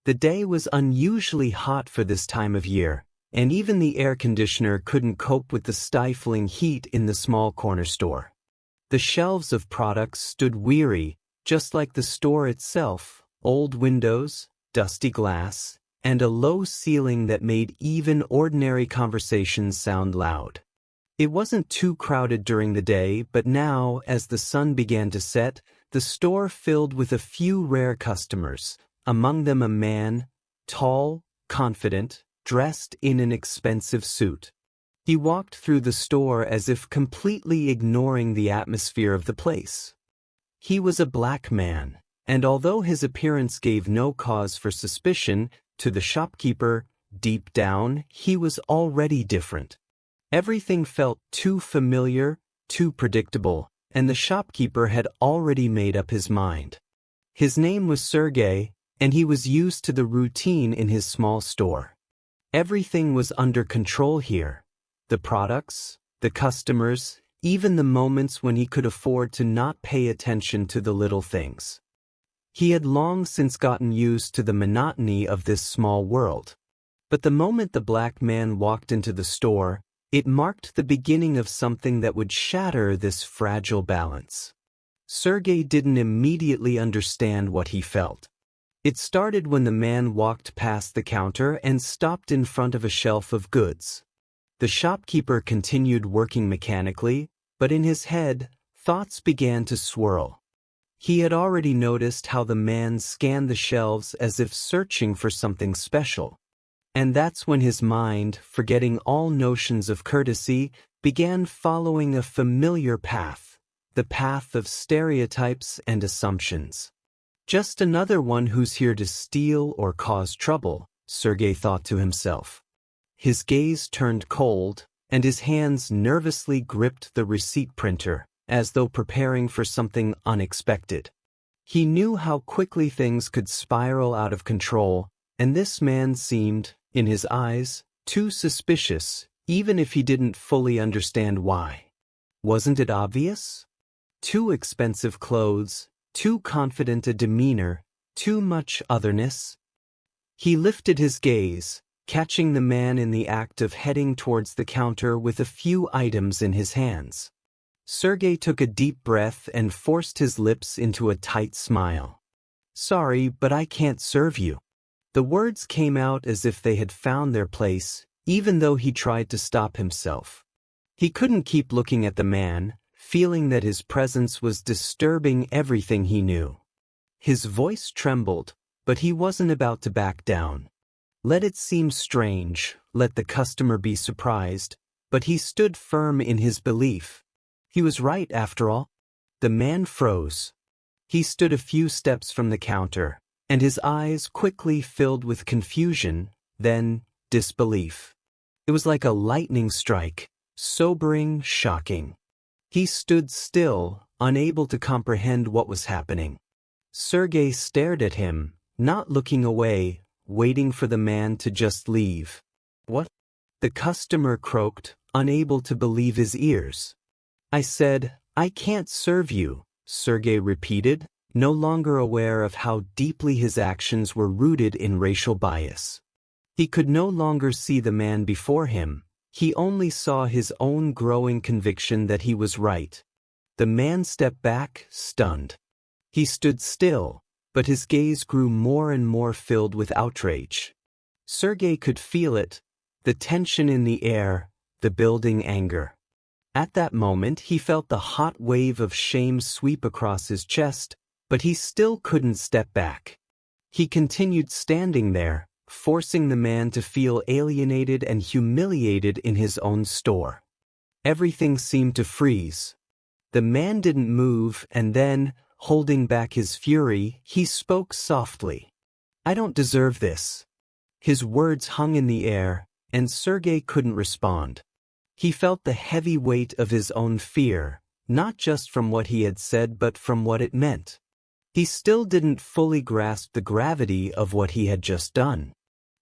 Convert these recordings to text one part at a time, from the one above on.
The day was unusually hot for this time of year, and even the air conditioner couldn't cope with the stifling heat in the small corner store. The shelves of products stood weary, just like the store itself, old windows, dusty glass, and a low ceiling that made even ordinary conversations sound loud. It wasn't too crowded during the day, but now, as the sun began to set, the store filled with a few rare customers, among them a man, tall, confident, dressed in an expensive suit. He walked through the store as if completely ignoring the atmosphere of the place. He was a black man, and although his appearance gave no cause for suspicion, to the shopkeeper, deep down, he was already different. Everything felt too familiar, too predictable, and the shopkeeper had already made up his mind. His name was Sergey, and he was used to the routine in his small store. Everything was under control here. The products, the customers, even the moments when he could afford to not pay attention to the little things. He had long since gotten used to the monotony of this small world. But the moment the black man walked into the store, it marked the beginning of something that would shatter this fragile balance. Sergey didn't immediately understand what he felt. It started when the man walked past the counter and stopped in front of a shelf of goods. The shopkeeper continued working mechanically, but in his head, thoughts began to swirl. He had already noticed how the man scanned the shelves as if searching for something special. And that's when his mind, forgetting all notions of courtesy, began following a familiar path, the path of stereotypes and assumptions. Just another one who's here to steal or cause trouble, Sergey thought to himself. His gaze turned cold, and his hands nervously gripped the receipt printer, as though preparing for something unexpected. He knew how quickly things could spiral out of control, and this man seemed, in his eyes, too suspicious, even if he didn't fully understand why. Wasn't it obvious? Too expensive clothes, too confident a demeanor, too much otherness. He lifted his gaze, catching the man in the act of heading towards the counter with a few items in his hands. Sergey took a deep breath and forced his lips into a tight smile. "Sorry, but I can't serve you." The words came out as if they had found their place, even though he tried to stop himself. He couldn't keep looking at the man, feeling that his presence was disturbing everything he knew. His voice trembled, but he wasn't about to back down. Let it seem strange, let the customer be surprised, but he stood firm in his belief. He was right, after all. The man froze. He stood a few steps from the counter, and his eyes quickly filled with confusion, then disbelief. It was like a lightning strike, sobering, shocking. He stood still, unable to comprehend what was happening. Sergey stared at him, not looking away, waiting for the man to just leave. "What?" The customer croaked, unable to believe his ears. "I said, I can't serve you," Sergey repeated, no longer aware of how deeply his actions were rooted in racial bias. He could no longer see the man before him. He only saw his own growing conviction that he was right. The man stepped back, stunned. He stood still, but his gaze grew more and more filled with outrage. Sergey could feel it, the tension in the air, the building anger. At that moment he felt the hot wave of shame sweep across his chest, but he still couldn't step back. He continued standing there, forcing the man to feel alienated and humiliated in his own store. Everything seemed to freeze. The man didn't move, and then, holding back his fury, he spoke softly. "I don't deserve this." His words hung in the air, and Sergey couldn't respond. He felt the heavy weight of his own fear, not just from what he had said but from what it meant. He still didn't fully grasp the gravity of what he had just done.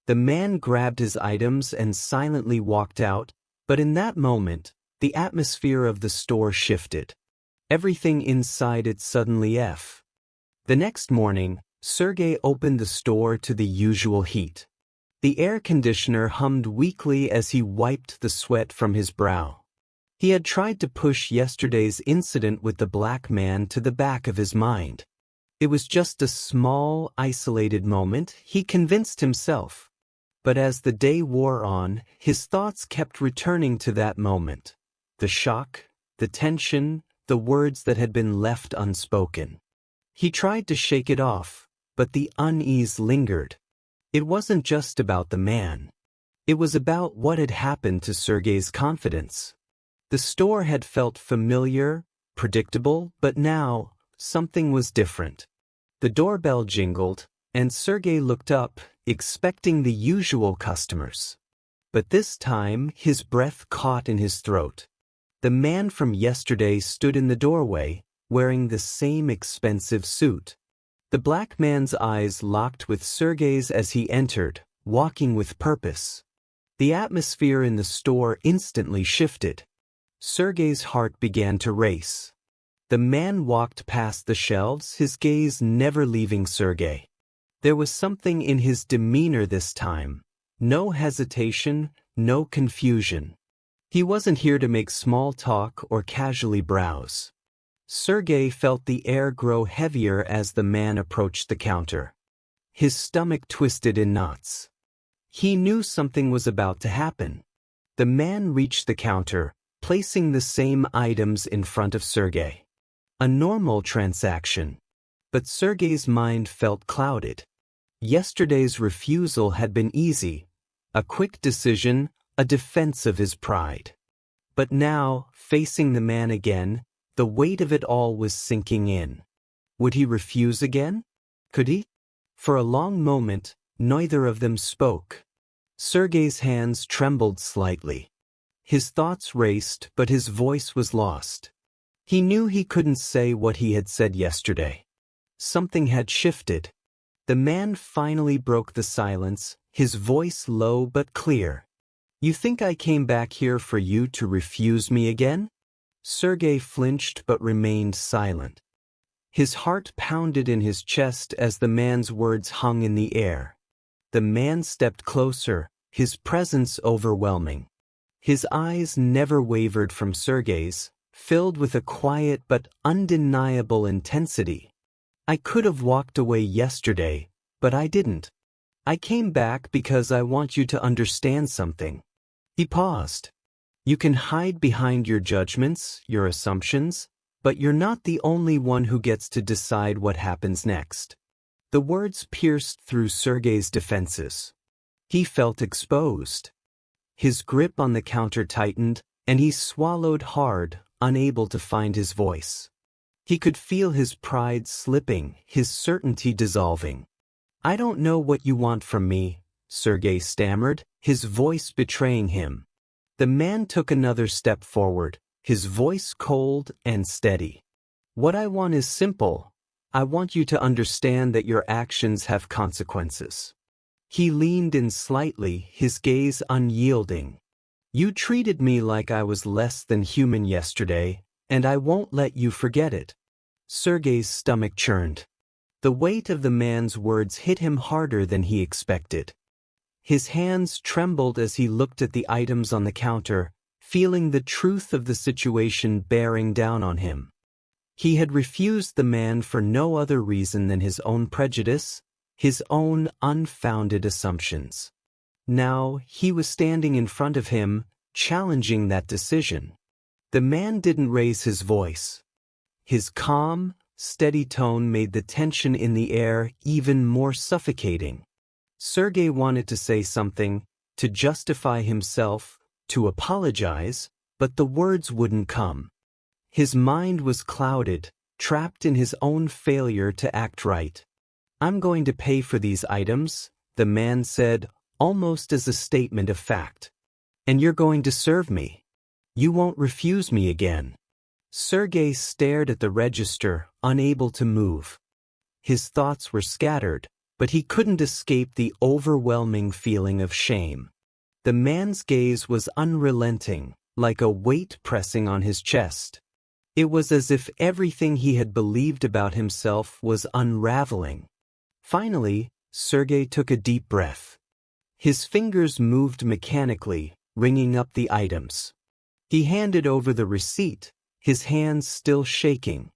The man grabbed his items and silently walked out, but in that moment, the atmosphere of the store shifted. Everything inside it suddenly The next morning, Sergey opened the store to the usual heat. The air conditioner hummed weakly as he wiped the sweat from his brow. He had tried to push yesterday's incident with the black man to the back of his mind. It was just a small, isolated moment, he convinced himself. But as the day wore on, his thoughts kept returning to that moment. The shock, the tension, the words that had been left unspoken. He tried to shake it off, but the unease lingered. It wasn't just about the man. It was about what had happened to Sergey's confidence. The store had felt familiar, predictable, but now, something was different. The doorbell jingled, and Sergey looked up, expecting the usual customers. But this time, his breath caught in his throat. The man from yesterday stood in the doorway, wearing the same expensive suit. The black man's eyes locked with Sergey's as he entered, walking with purpose. The atmosphere in the store instantly shifted. Sergey's heart began to race. The man walked past the shelves, his gaze never leaving Sergey. There was something in his demeanor this time. No hesitation, no confusion. He wasn't here to make small talk or casually browse. Sergey felt the air grow heavier as the man approached the counter. His stomach twisted in knots. He knew something was about to happen. The man reached the counter, placing the same items in front of Sergey. A normal transaction. But Sergey's mind felt clouded. Yesterday's refusal had been easy, a quick decision, a defense of his pride. But now, facing the man again, the weight of it all was sinking in. Would he refuse again? Could he? For a long moment, neither of them spoke. Sergey's hands trembled slightly. His thoughts raced, but his voice was lost. He knew he couldn't say what he had said yesterday. Something had shifted. The man finally broke the silence, his voice low but clear. "You think I came back here for you to refuse me again?" Sergey flinched but remained silent. His heart pounded in his chest as the man's words hung in the air. The man stepped closer, his presence overwhelming. His eyes never wavered from Sergey's, filled with a quiet but undeniable intensity. "I could have walked away yesterday, but I didn't. I came back because I want you to understand something." He paused. "You can hide behind your judgments, your assumptions, but you're not the only one who gets to decide what happens next." The words pierced through Sergey's defenses. He felt exposed. His grip on the counter tightened, and he swallowed hard, unable to find his voice. He could feel his pride slipping, his certainty dissolving. "I don't know what you want from me," Sergey stammered, his voice betraying him. The man took another step forward, his voice cold and steady. "What I want is simple. I want you to understand that your actions have consequences." He leaned in slightly, his gaze unyielding. "You treated me like I was less than human yesterday, and I won't let you forget it." Sergey's stomach churned. The weight of the man's words hit him harder than he expected. His hands trembled as he looked at the items on the counter, feeling the truth of the situation bearing down on him. He had refused the man for no other reason than his own prejudice, his own unfounded assumptions. Now, he was standing in front of him, challenging that decision. The man didn't raise his voice. His calm, steady tone made the tension in the air even more suffocating. Sergey wanted to say something, to justify himself, to apologize, but the words wouldn't come. His mind was clouded, trapped in his own failure to act right. "I'm going to pay for these items," the man said, almost as a statement of fact. "And you're going to serve me. You won't refuse me again." Sergey stared at the register, unable to move. His thoughts were scattered, but he couldn't escape the overwhelming feeling of shame. The man's gaze was unrelenting, like a weight pressing on his chest. It was as if everything he had believed about himself was unraveling. Finally, Sergey took a deep breath. His fingers moved mechanically, ringing up the items. He handed over the receipt, his hands still shaking.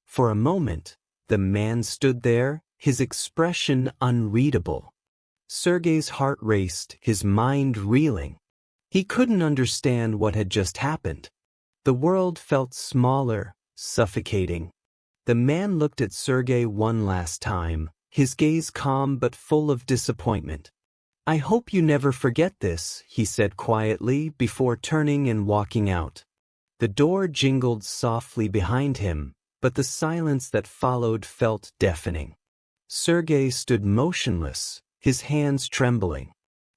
For a moment, the man stood there, his expression unreadable. Sergey's heart raced, his mind reeling. He couldn't understand what had just happened. The world felt smaller, suffocating. The man looked at Sergey one last time, his gaze calm but full of disappointment. "I hope you never forget this," he said quietly before turning and walking out. The door jingled softly behind him, but the silence that followed felt deafening. Sergey stood motionless, his hands trembling.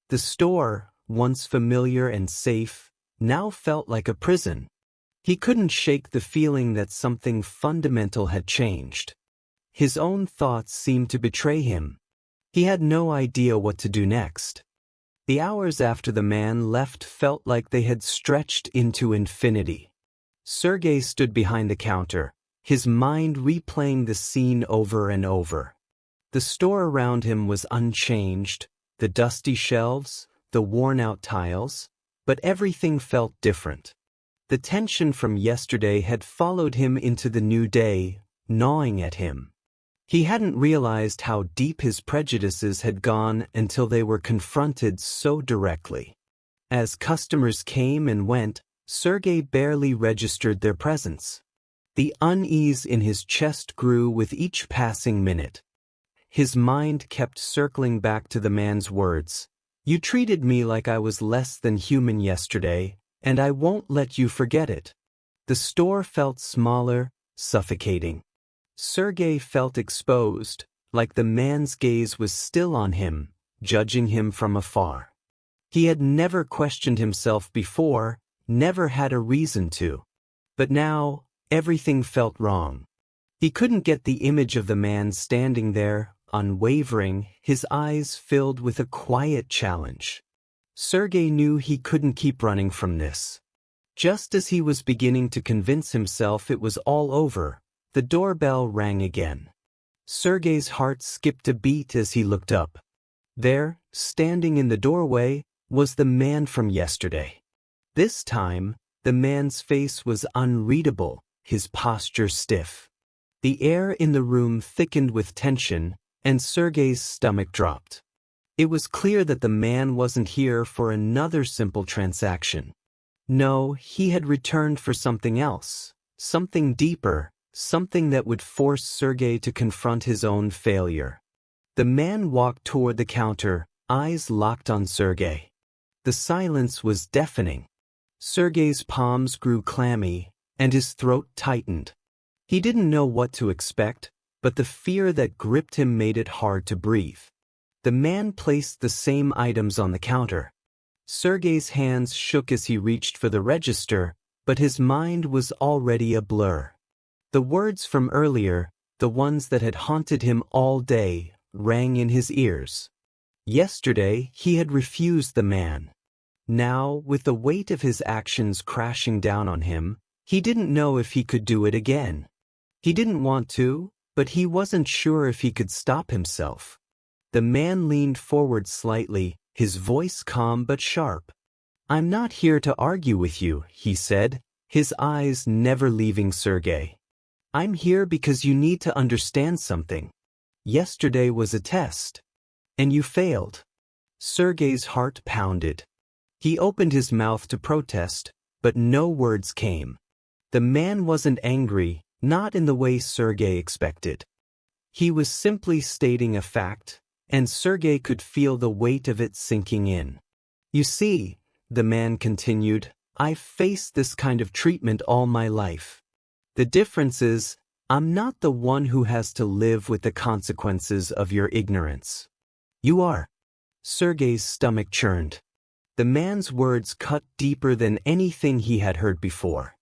The store, once familiar and safe, now felt like a prison. He couldn't shake the feeling that something fundamental had changed. His own thoughts seemed to betray him. He had no idea what to do next. The hours after the man left felt like they had stretched into infinity. Sergey stood behind the counter, his mind replaying the scene over and over. The store around him was unchanged, the dusty shelves, the worn-out tiles, but everything felt different. The tension from yesterday had followed him into the new day, gnawing at him. He hadn't realized how deep his prejudices had gone until they were confronted so directly. As customers came and went, Sergey barely registered their presence. The unease in his chest grew with each passing minute. His mind kept circling back to the man's words. "You treated me like I was less than human yesterday, and I won't let you forget it." The store felt smaller, suffocating. Sergey felt exposed, like the man's gaze was still on him, judging him from afar. He had never questioned himself before, never had a reason to. But now, everything felt wrong. He couldn't get the image of the man standing there, unwavering, his eyes filled with a quiet challenge. Sergey knew he couldn't keep running from this. Just as he was beginning to convince himself it was all over, the doorbell rang again. Sergey's heart skipped a beat as he looked up. There, standing in the doorway, was the man from yesterday. This time, the man's face was unreadable, his posture stiff. The air in the room thickened with tension, and Sergey's stomach dropped. It was clear that the man wasn't here for another simple transaction. No, he had returned for something else, something deeper, something that would force Sergey to confront his own failure. The man walked toward the counter, eyes locked on Sergey. The silence was deafening. Sergey's palms grew clammy, and his throat tightened. He didn't know what to expect, but the fear that gripped him made it hard to breathe. The man placed the same items on the counter. Sergey's hands shook as he reached for the register, but his mind was already a blur. The words from earlier, the ones that had haunted him all day, rang in his ears. Yesterday, he had refused the man. Now, with the weight of his actions crashing down on him, he didn't know if he could do it again. He didn't want to, but he wasn't sure if he could stop himself. The man leaned forward slightly, his voice calm but sharp. "I'm not here to argue with you," he said, his eyes never leaving Sergey. "I'm here because you need to understand something. Yesterday was a test. And you failed." Sergey's heart pounded. He opened his mouth to protest, but no words came. The man wasn't angry, not in the way Sergey expected. He was simply stating a fact, and Sergey could feel the weight of it sinking in. "You see," the man continued, "I've faced this kind of treatment all my life. The difference is, I'm not the one who has to live with the consequences of your ignorance. You are." Sergey's stomach churned. The man's words cut deeper than anything he had heard before.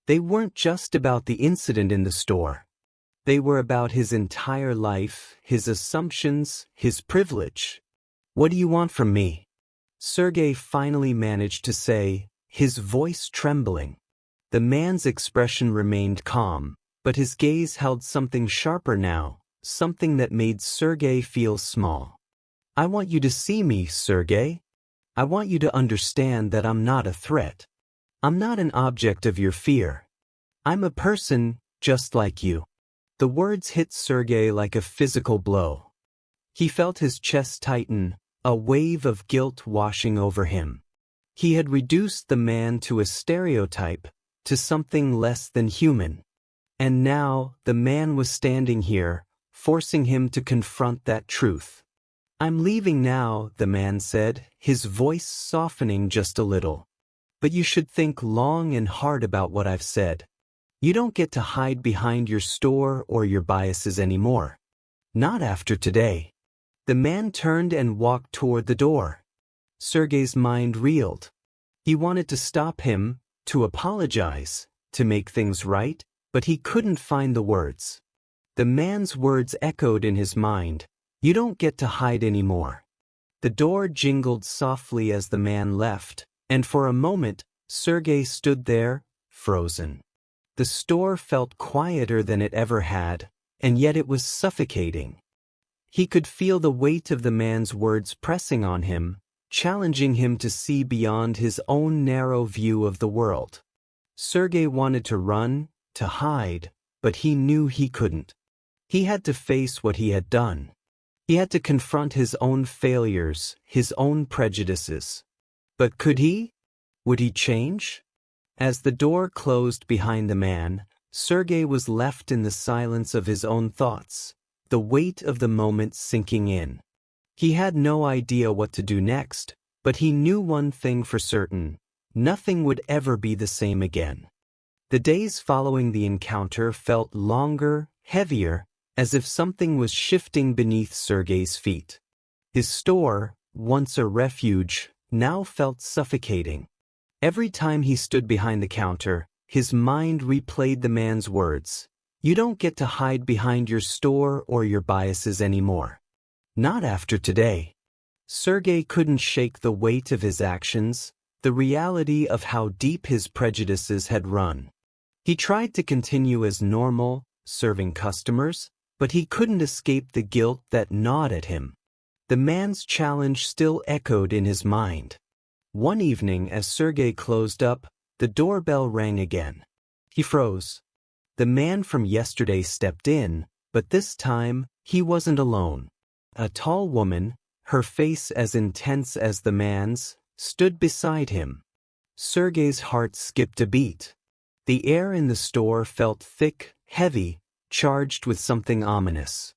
They weren't just about the incident in the store. They were about his entire life, his assumptions, his privilege. "What do you want from me?" Sergey finally managed to say, his voice trembling. The man's expression remained calm, but his gaze held something sharper now, something that made Sergey feel small. I want you to see me, Sergey. I want you to understand that I'm not a threat. I'm not an object of your fear. I'm a person just like you. The words hit Sergey like a physical blow. He felt his chest tighten, a wave of guilt washing over him. He had reduced the man to a stereotype, to something less than human. And now the man was standing here, forcing him to confront that truth. I'm leaving now, the man said, his voice softening just a little. But you should think long and hard about what I've said. You don't get to hide behind your store or your biases anymore. Not after today. The man turned and walked toward the door. Sergey's mind reeled. He wanted to stop him, to apologize, to make things right, but he couldn't find the words. The man's words echoed in his mind. You don't get to hide anymore. The door jingled softly as the man left, and for a moment, Sergey stood there, frozen. The store felt quieter than it ever had, and yet it was suffocating. He could feel the weight of the man's words pressing on him, challenging him to see beyond his own narrow view of the world. Sergey wanted to run, to hide, but he knew he couldn't. He had to face what he had done. He had to confront his own failures, his own prejudices. But could he? Would he change? As the door closed behind the man, Sergey was left in the silence of his own thoughts, the weight of the moment sinking in. He had no idea what to do next, but he knew one thing for certain: nothing would ever be the same again. The days following the encounter felt longer, heavier, as if something was shifting beneath Sergey's feet. His store, once a refuge, now felt suffocating. Every time he stood behind the counter, his mind replayed the man's words. You don't get to hide behind your store or your biases anymore. Not after today. Sergey couldn't shake the weight of his actions, the reality of how deep his prejudices had run. He tried to continue as normal, serving customers, but he couldn't escape the guilt that gnawed at him. The man's challenge still echoed in his mind. One evening, as Sergey closed up, the doorbell rang again. He froze. The man from yesterday stepped in, but this time, he wasn't alone. A tall woman, her face as intense as the man's, stood beside him. Sergey's heart skipped a beat. The air in the store felt thick, heavy, charged with something ominous.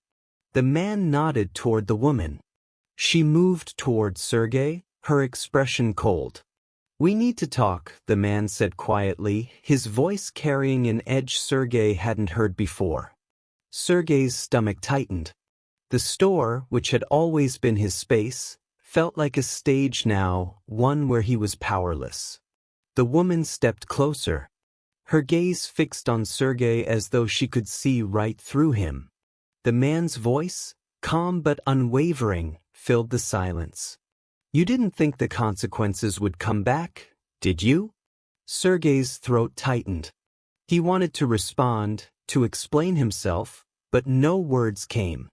The man nodded toward the woman. She moved toward Sergey, her expression cold. We need to talk, the man said quietly, his voice carrying an edge Sergey hadn't heard before. Sergey's stomach tightened. The store, which had always been his space, felt like a stage now, one where he was powerless. The woman stepped closer. Her gaze fixed on Sergey as though she could see right through him. The man's voice, calm but unwavering, filled the silence. You didn't think the consequences would come back, did you? Sergey's throat tightened. He wanted to respond, to explain himself, but no words came.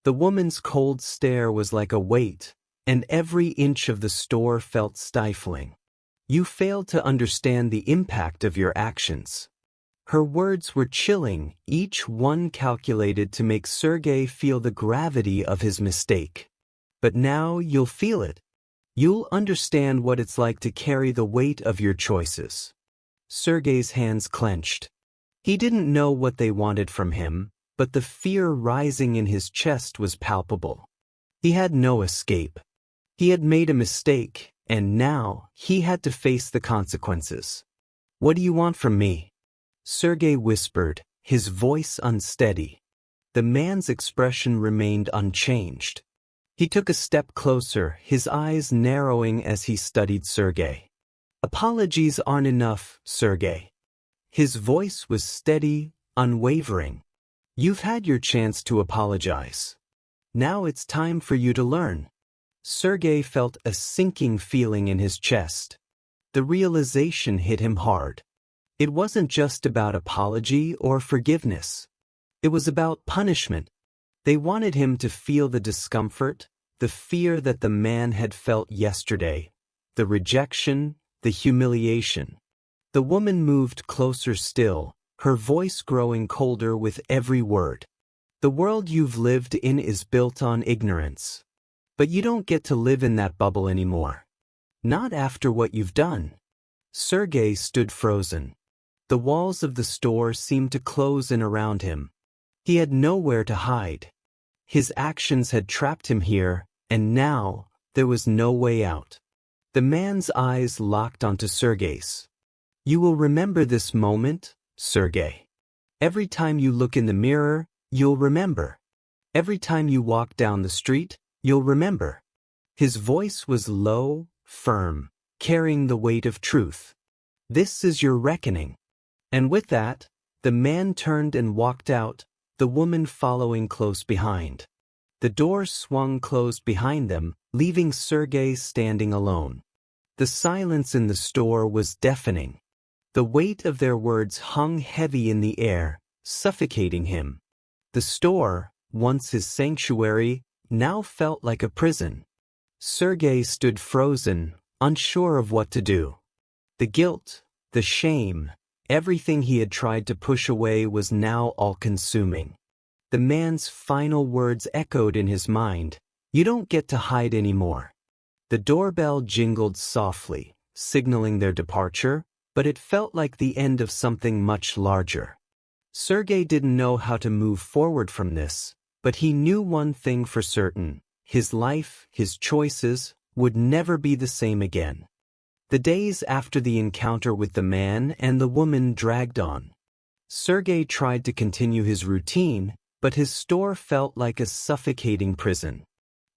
The woman's cold stare was like a weight, and every inch of the store felt stifling. You failed to understand the impact of your actions. Her words were chilling, each one calculated to make Sergey feel the gravity of his mistake. But now you'll feel it. You'll understand what it's like to carry the weight of your choices. Sergey's hands clenched. He didn't know what they wanted from him, but the fear rising in his chest was palpable. He had no escape. He had made a mistake, and now he had to face the consequences. What do you want from me? Sergey whispered, his voice unsteady. The man's expression remained unchanged. He took a step closer, his eyes narrowing as he studied Sergey. Apologies aren't enough, Sergey. His voice was steady, unwavering. You've had your chance to apologize. Now it's time for you to learn. Sergey felt a sinking feeling in his chest. The realization hit him hard. It wasn't just about apology or forgiveness. It was about punishment. They wanted him to feel the discomfort, the fear that the man had felt yesterday, the rejection, the humiliation. The woman moved closer still, her voice growing colder with every word. The world you've lived in is built on ignorance. But you don't get to live in that bubble anymore. Not after what you've done. Sergei stood frozen. The walls of the store seemed to close in around him. He had nowhere to hide. His actions had trapped him here, and now there was no way out. The man's eyes locked onto Sergei's. You will remember this moment, Sergei. Every time you look in the mirror, you'll remember. Every time you walk down the street, you'll remember. His voice was low, firm, carrying the weight of truth. This is your reckoning. And with that, the man turned and walked out, the woman following close behind. The door swung closed behind them, leaving Sergei standing alone. The silence in the store was deafening. The weight of their words hung heavy in the air, suffocating him. The store, once his sanctuary, now felt like a prison. Sergei stood frozen, unsure of what to do. The guilt, the shame, everything he had tried to push away was now all-consuming. The man's final words echoed in his mind, "You don't get to hide anymore." The doorbell jingled softly, signaling their departure, but it felt like the end of something much larger. Sergei didn't know how to move forward from this, but he knew one thing for certain: his life, his choices, would never be the same again. The days after the encounter with the man and the woman dragged on. Sergei tried to continue his routine, but his store felt like a suffocating prison.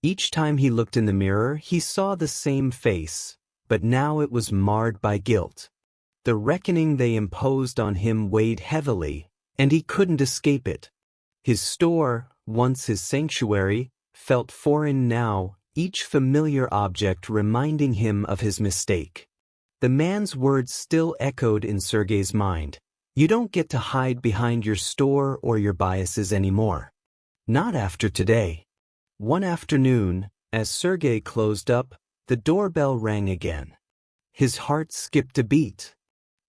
Each time he looked in the mirror, he saw the same face, but now it was marred by guilt. The reckoning they imposed on him weighed heavily, and he couldn't escape it. His store, once his sanctuary, felt foreign now, each familiar object reminding him of his mistake. The man's words still echoed in Sergei's mind. You don't get to hide behind your store or your biases anymore. Not after today. One afternoon, as Sergei closed up, the doorbell rang again. His heart skipped a beat.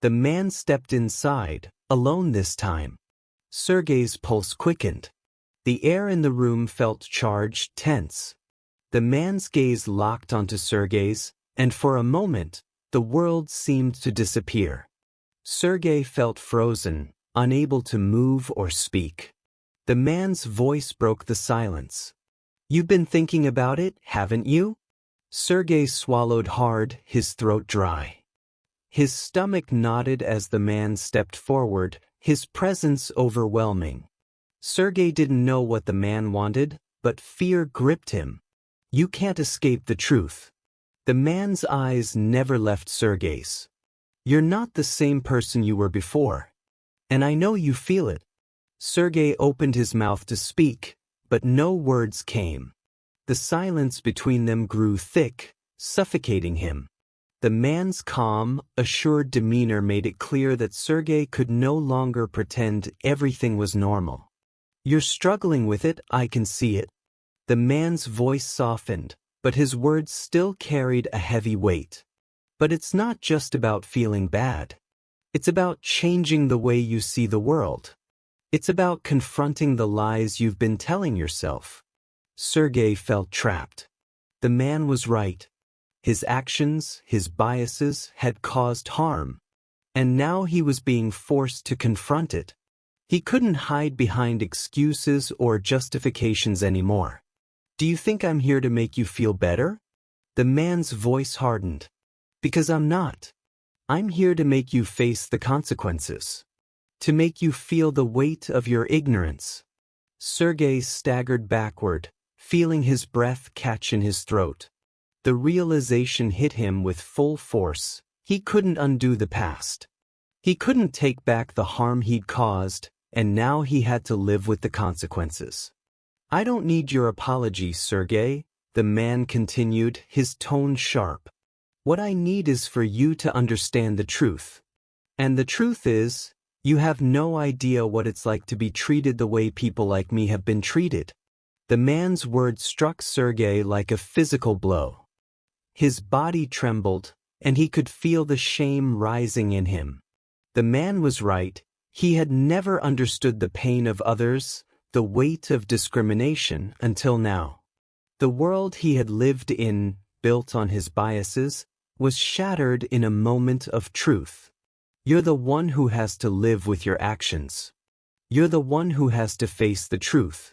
The man stepped inside, alone this time. Sergei's pulse quickened. The air in the room felt charged, tense. The man's gaze locked onto Sergei's, and for a moment, the world seemed to disappear. Sergei felt frozen, unable to move or speak. The man's voice broke the silence. You've been thinking about it, haven't you? Sergei swallowed hard, his throat dry. His stomach knotted as the man stepped forward, his presence overwhelming. Sergei didn't know what the man wanted, but fear gripped him. You can't escape the truth. The man's eyes never left Sergei's. You're not the same person you were before. And I know you feel it. Sergei opened his mouth to speak, but no words came. The silence between them grew thick, suffocating him. The man's calm, assured demeanor made it clear that Sergei could no longer pretend everything was normal. You're struggling with it, I can see it. The man's voice softened, but his words still carried a heavy weight. But it's not just about feeling bad. It's about changing the way you see the world. It's about confronting the lies you've been telling yourself. Sergei felt trapped. The man was right. His actions, his biases, had caused harm. And now he was being forced to confront it. He couldn't hide behind excuses or justifications anymore. Do you think I'm here to make you feel better? The man's voice hardened. Because I'm not. I'm here to make you face the consequences. To make you feel the weight of your ignorance. Sergei staggered backward, feeling his breath catch in his throat. The realization hit him with full force. He couldn't undo the past. He couldn't take back the harm he'd caused, and now he had to live with the consequences. I don't need your apology, Sergei, the man continued, his tone sharp. What I need is for you to understand the truth. And the truth is, you have no idea what it's like to be treated the way people like me have been treated. The man's words struck Sergei like a physical blow. His body trembled, and he could feel the shame rising in him. The man was right. He had never understood the pain of others, the weight of discrimination, until now. The world he had lived in, built on his biases, was shattered in a moment of truth. You're the one who has to live with your actions. You're the one who has to face the truth.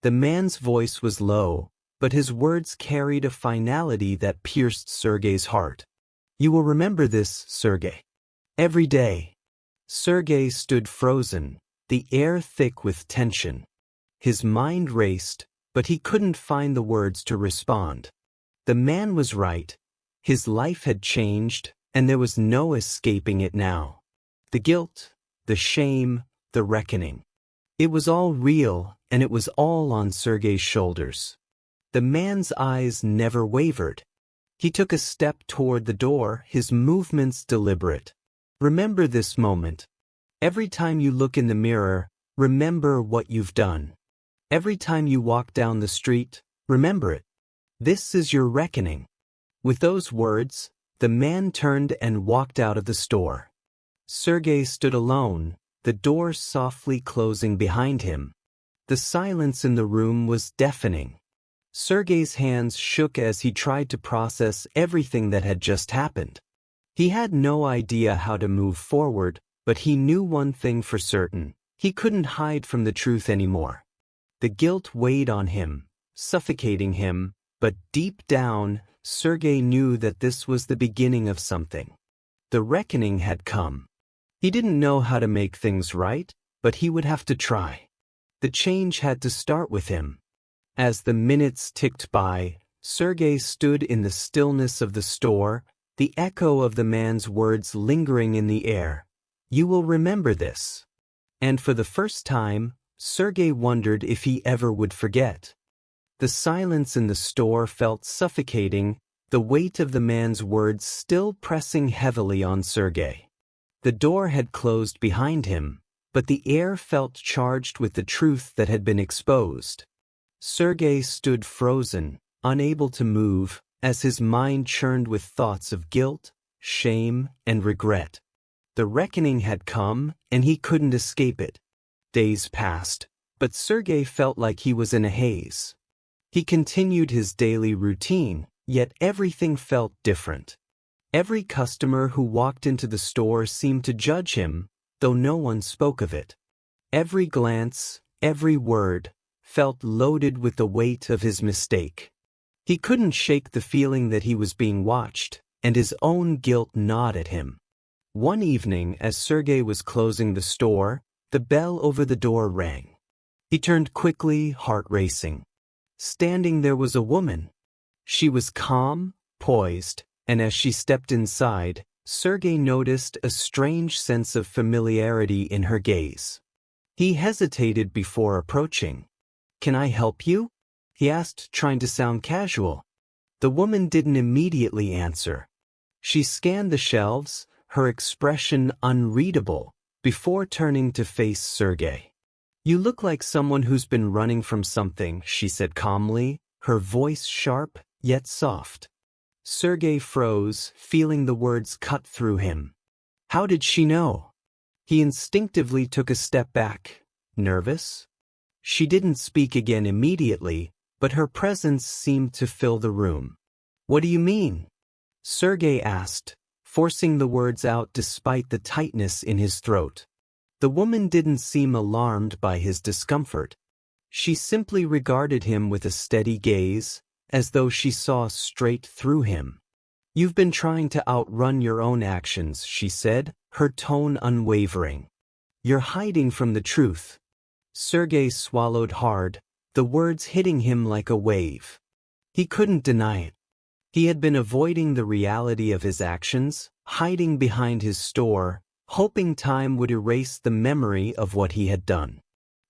The man's voice was low, but his words carried a finality that pierced Sergei's heart. You will remember this, Sergei. Every day. Sergei stood frozen, the air thick with tension. His mind raced, but he couldn't find the words to respond. The man was right. His life had changed, and there was no escaping it now. The guilt, the shame, the reckoning. It was all real, and it was all on Sergei's shoulders. The man's eyes never wavered. He took a step toward the door, his movements deliberate. Remember this moment. Every time you look in the mirror, remember what you've done. Every time you walk down the street, remember it. This is your reckoning. With those words, the man turned and walked out of the store. Sergei stood alone, the door softly closing behind him. The silence in the room was deafening. Sergei's hands shook as he tried to process everything that had just happened. He had no idea how to move forward, but he knew one thing for certain. He couldn't hide from the truth anymore. The guilt weighed on him, suffocating him, but deep down, Sergei knew that this was the beginning of something. The reckoning had come. He didn't know how to make things right, but he would have to try. The change had to start with him. As the minutes ticked by, Sergei stood in the stillness of the store, the echo of the man's words lingering in the air. You will remember this. And for the first time, Sergei wondered if he ever would forget. The silence in the store felt suffocating, the weight of the man's words still pressing heavily on Sergei. The door had closed behind him, but the air felt charged with the truth that had been exposed. Sergei stood frozen, unable to move, as his mind churned with thoughts of guilt, shame, and regret. The reckoning had come, and he couldn't escape it. Days passed, but Sergei felt like he was in a haze. He continued his daily routine, yet everything felt different. Every customer who walked into the store seemed to judge him, though no one spoke of it. Every glance, every word, felt loaded with the weight of his mistake. He couldn't shake the feeling that he was being watched, and his own guilt gnawed at him. One evening, as Sergei was closing the store, the bell over the door rang. He turned quickly, heart racing. Standing there was a woman. She was calm, poised, and as she stepped inside, Sergei noticed a strange sense of familiarity in her gaze. He hesitated before approaching. "Can I help you?" he asked, trying to sound casual. The woman didn't immediately answer. She scanned the shelves, her expression unreadable, before turning to face Sergei. "You look like someone who's been running from something," she said calmly, her voice sharp yet soft. Sergei froze, feeling the words cut through him. How did she know? He instinctively took a step back. Nervous? She didn't speak again immediately, but her presence seemed to fill the room. "What do you mean?" Sergei asked, forcing the words out despite the tightness in his throat. The woman didn't seem alarmed by his discomfort. She simply regarded him with a steady gaze, as though she saw straight through him. "You've been trying to outrun your own actions," she said, her tone unwavering. "You're hiding from the truth." Sergei swallowed hard, the words hitting him like a wave. He couldn't deny it. He had been avoiding the reality of his actions, hiding behind his store, hoping time would erase the memory of what he had done.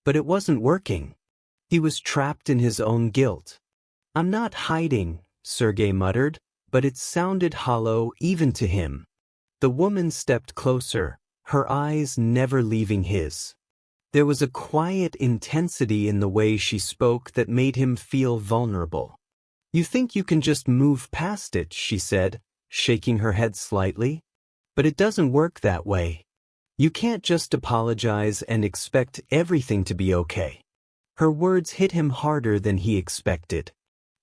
But it wasn't working. He was trapped in his own guilt. "I'm not hiding," Sergei muttered, but it sounded hollow even to him. The woman stepped closer, her eyes never leaving his. There was a quiet intensity in the way she spoke that made him feel vulnerable. "You think you can just move past it," she said, shaking her head slightly. "But it doesn't work that way. You can't just apologize and expect everything to be okay." Her words hit him harder than he expected.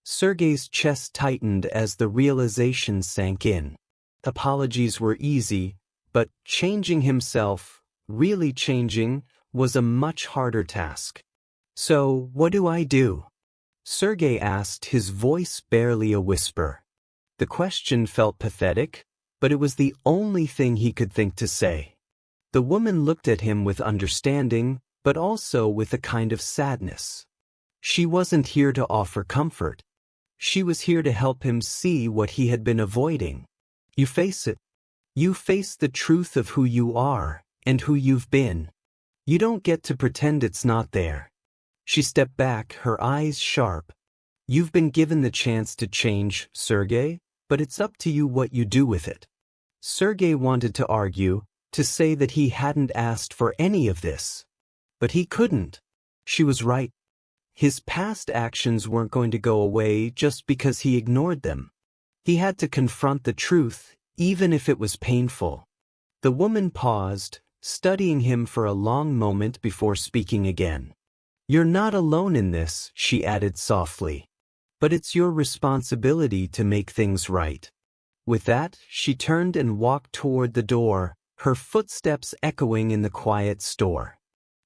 Sergey's chest tightened as the realization sank in. Apologies were easy, but changing himself, really changing, was a much harder task. "So, what do I do?" Sergey asked, his voice barely a whisper. The question felt pathetic, but it was the only thing he could think to say. The woman looked at him with understanding, but also with a kind of sadness. She wasn't here to offer comfort. She was here to help him see what he had been avoiding. You face it. You face the truth of who you are and who you've been. You don't get to pretend it's not there. She stepped back, her eyes sharp. "You've been given the chance to change, Sergey, but it's up to you what you do with it." Sergey wanted to argue, to say that he hadn't asked for any of this. But he couldn't. She was right. His past actions weren't going to go away just because he ignored them. He had to confront the truth, even if it was painful. The woman paused, studying him for a long moment before speaking again. "You're not alone in this," she added softly. "But it's your responsibility to make things right." With that, she turned and walked toward the door, her footsteps echoing in the quiet store.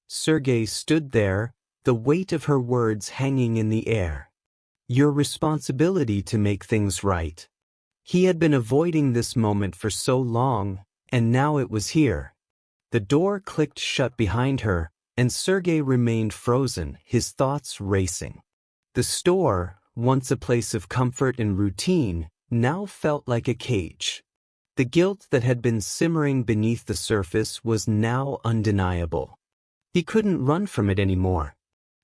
Sergey stood there, the weight of her words hanging in the air. Your responsibility to make things right. He had been avoiding this moment for so long, and now it was here. The door clicked shut behind her, and Sergey remained frozen, his thoughts racing. The store, once a place of comfort and routine, now felt like a cage. The guilt that had been simmering beneath the surface was now undeniable. He couldn't run from it anymore.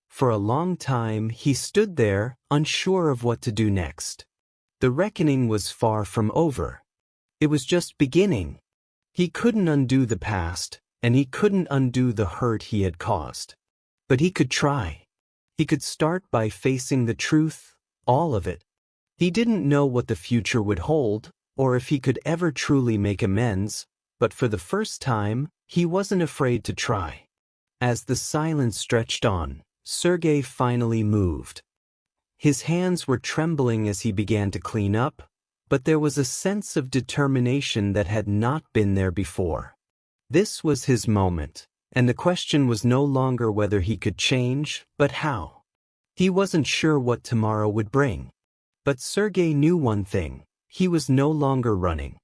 For a long time, he stood there, unsure of what to do next. The reckoning was far from over. It was just beginning. He couldn't undo the past, and he couldn't undo the hurt he had caused. But he could try. He could start by facing the truth, all of it. He didn't know what the future would hold, or if he could ever truly make amends, but for the first time, he wasn't afraid to try. As the silence stretched on, Sergey finally moved. His hands were trembling as he began to clean up, but there was a sense of determination that had not been there before. This was his moment, and the question was no longer whether he could change, but how. He wasn't sure what tomorrow would bring. But Sergey knew one thing: he was no longer running.